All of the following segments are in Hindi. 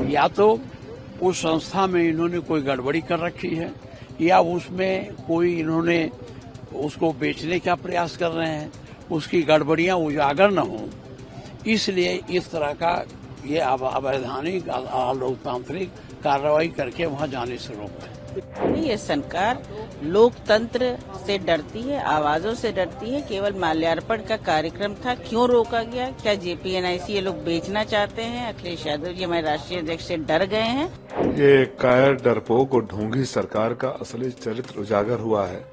या तो उस संस्था में इन्होंने कोई गड़बड़ी कर रखी है या उसमें कोई इन्होंने उसको बेचने का प्रयास कर रहे हैं, उसकी गड़बड़ियां उजागर न हो, इसलिए इस तरह का ये अवैधानिक लोकतांत्रिक कार्रवाई करके वहां जाने से रोक रहे हैं। ये सरकार लोकतंत्र से डरती है, आवाजों से डरती है। केवल माल्यार्पण का कार्यक्रम था, क्यों रोका गया? क्या जेपीएनआईसी ये लोग बेचना चाहते हैं? अखिलेश यादव जी हमारे राष्ट्रीय अध्यक्ष से डर गए हैं। ये कायर, डरपोक और ढोंगी सरकार का असली चरित्र उजागर हुआ है।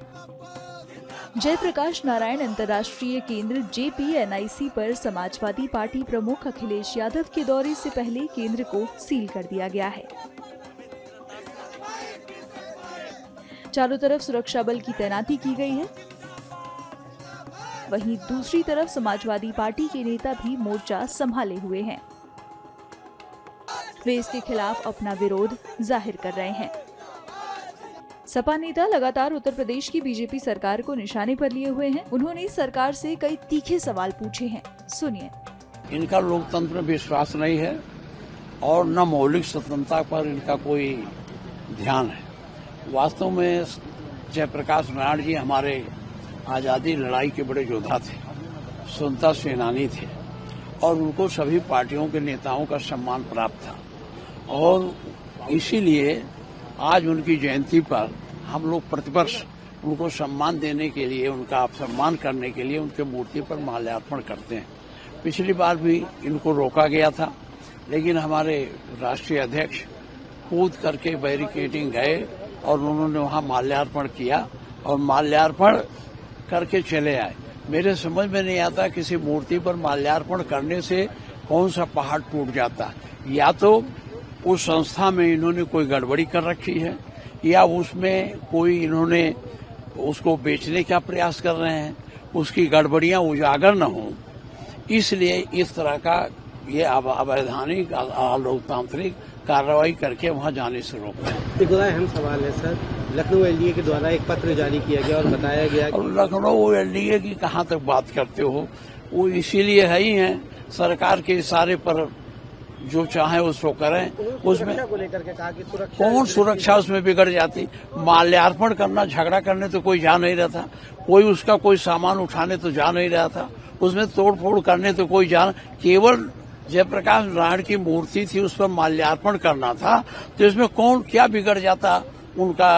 जयप्रकाश नारायण अंतर्राष्ट्रीय केंद्र जेपीएनआईसी पर समाजवादी पार्टी प्रमुख अखिलेश यादव के दौरे से पहले केंद्र को सील कर दिया गया है। चारों तरफ सुरक्षा बल की तैनाती की गई है। वहीं दूसरी तरफ समाजवादी पार्टी के नेता भी मोर्चा संभाले हुए हैं। वे इसके खिलाफ अपना विरोध जाहिर कर रहे हैं। सपा नेता लगातार उत्तर प्रदेश की बीजेपी सरकार को निशाने पर लिए हुए हैं। उन्होंने सरकार से कई तीखे सवाल पूछे हैं, सुनिए। इनका लोकतंत्र में विश्वास नहीं है और न मौलिक स्वतंत्रता पर इनका कोई ध्यान है। वास्तव में जयप्रकाश नारायण जी हमारे आजादी लड़ाई के बड़े योद्धा थे, स्वतंत्रता सेनानी थे और उनको सभी पार्टियों के नेताओं का सम्मान प्राप्त था और इसीलिए आज उनकी जयंती पर हम लोग प्रतिवर्ष उनको सम्मान देने के लिए, उनका सम्मान करने के लिए उनके मूर्ति पर माल्यार्पण करते हैं। पिछली बार भी इनको रोका गया था, लेकिन हमारे राष्ट्रीय अध्यक्ष कूद करके बैरिकेडिंग गए और उन्होंने वहां माल्यार्पण किया और माल्यार्पण करके चले आए। मेरे समझ में नहीं आता किसी मूर्ति पर माल्यार्पण करने से कौन सा पहाड़ टूट जाता है। या तो उस संस्था में इन्होंने कोई गड़बड़ी कर रखी है या उसमें कोई इन्होंने उसको बेचने का प्रयास कर रहे हैं, उसकी गड़बड़ियां उजागर न हो, इसलिए इस तरह का ये अवैधानिक लोकतांत्रिक कार्रवाई करके वहां जाने से रोक रहे हैं। एक बड़ा अहम सवाल है सर, लखनऊ एलडीए के द्वारा एक पत्र जारी किया गया और बताया गया और लखनऊ एलडीए की कहां तक बात करते हो, वो इसीलिए है ही है सरकार के इशारे पर जो चाहे उसको करें। उसमें को लेकर के कहा कि सुरक्षा, कौन सुरक्षा उसमें बिगड़ जाती? माल्यार्पण करना, झगड़ा करने तो कोई जा नहीं रहा था, कोई उसका कोई सामान उठाने तो जा नहीं रहा था, उसमें तोड़फोड़ करने तो कोई जान, केवल जयप्रकाश नारायण की मूर्ति थी उस पर माल्यार्पण करना था, तो इसमें कौन क्या बिगड़ जाता उनका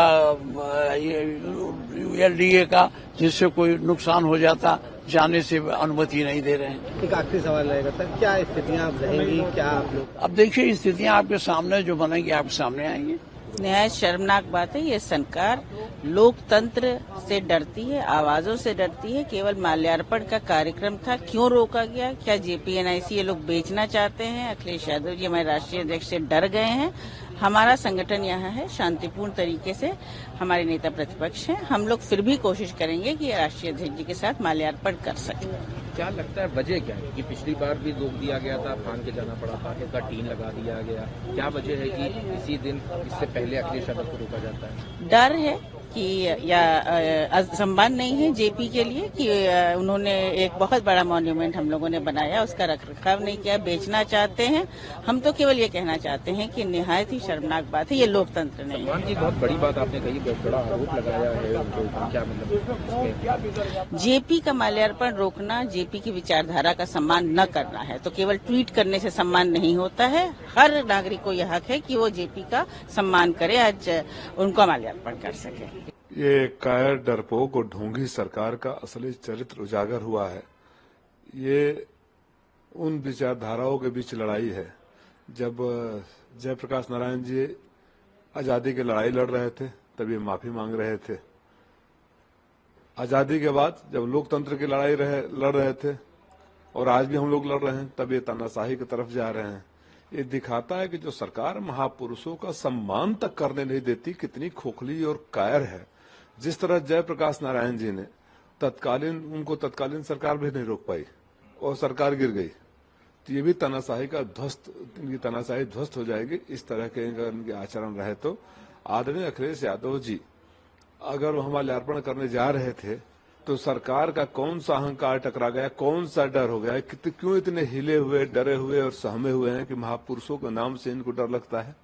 एलडीए का, जिससे कोई नुकसान हो जाता? जाने से अनुमति नहीं दे रहे हैं। एक आखिरी सवाल रहेगा सर, क्या स्थितियां रहेंगी, क्या आप लोग? अब देखिए स्थितियां आपके सामने जो बनेंगी आपके सामने आएंगी। निहायत शर्मनाक बात है। ये सरकार लोकतंत्र से डरती है, आवाजों से डरती है। केवल माल्यार्पण का कार्यक्रम था, क्यों रोका गया? क्या जेपीएनआईसी ये लोग बेचना चाहते हैं? अखिलेश यादव जी हमारे राष्ट्रीय अध्यक्ष से डर गए हैं। हमारा संगठन यहाँ है, शांतिपूर्ण तरीके से हमारे नेता प्रतिपक्ष हैं। हम लोग फिर भी कोशिश करेंगे कि राष्ट्रीय अध्यक्ष जी के साथ माल्यार्पण कर सकें। क्या लगता है वजह क्या है कि पिछली बार भी रोक दिया गया था, फान के जाना पड़ा था, इसका टीन लगा दिया गया? क्या वजह है कि इसी दिन, इससे पहले अखिलेश यादव को रोका जाता है? डर है कि या सम्मान नहीं है जेपी के लिए कि उन्होंने एक बहुत बड़ा मॉन्यूमेंट हम लोगों ने बनाया, उसका रखरखाव नहीं किया, बेचना चाहते हैं। हम तो केवल ये कहना चाहते हैं कि निहायत ही शर्मनाक बात है, ये लोकतंत्र नहीं है। सम्मान की बहुत बड़ी बात आपने कही, बहुत बड़ा आरोप लगाया है उनको, क्या मतलब? जेपी का माल्यार्पण रोकना जेपी की विचारधारा का सम्मान न करना है। तो केवल ट्वीट करने से सम्मान नहीं होता है। हर नागरिक को यह हक है कि वो जेपी का सम्मान करे, आज उनका माल्यार्पण कर सके। ये कायर, डरपोक और ढोंगी सरकार का असली चरित्र उजागर हुआ है। ये उन विचारधाराओं के बीच लड़ाई है। जब जयप्रकाश नारायण जी आजादी की लड़ाई लड़ रहे थे तब ये माफी मांग रहे थे। आजादी के बाद जब लोकतंत्र की लड़ाई लड़ रहे थे और आज भी हम लोग लड़ रहे हैं, तब ये तानाशाही की तरफ जा रहे हैं। ये दिखाता है कि जो सरकार महापुरुषों का सम्मान तक करने नहीं देती, कितनी खोखली और कायर है। जिस तरह जयप्रकाश नारायण जी ने तत्कालीन सरकार भी नहीं रोक पाई और सरकार गिर गई, तो ये भी इनकी तानाशाही ध्वस्त हो जाएगी। इस तरह के इनके आचरण रहे तो आदरणीय अखिलेश यादव जी अगर वो माल्यार्पण करने जा रहे थे तो सरकार का कौन सा अहंकार टकरा गया, कौन सा डर हो गया, क्यों इतने हिले हुए, डरे हुए और सहमे हुए हैं कि महापुरुषों के नाम से इनको डर लगता है।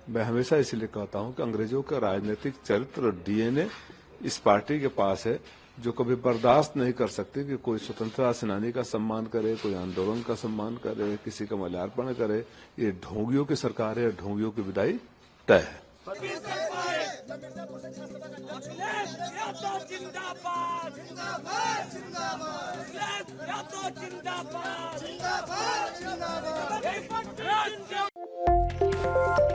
मैं हमेशा इसलिए कहता हूं कि अंग्रेजों का राजनीतिक चरित्र और डीएनए इस पार्टी के पास है, जो कभी बर्दाश्त नहीं कर सकती कि कोई स्वतंत्रता सेनानी का सम्मान करे, कोई आंदोलन का सम्मान करे, किसी का माल्यार्पण करे। ये ढोंगियों की सरकार है, ढोंगियों की विदाई तय है। जिंदाबाद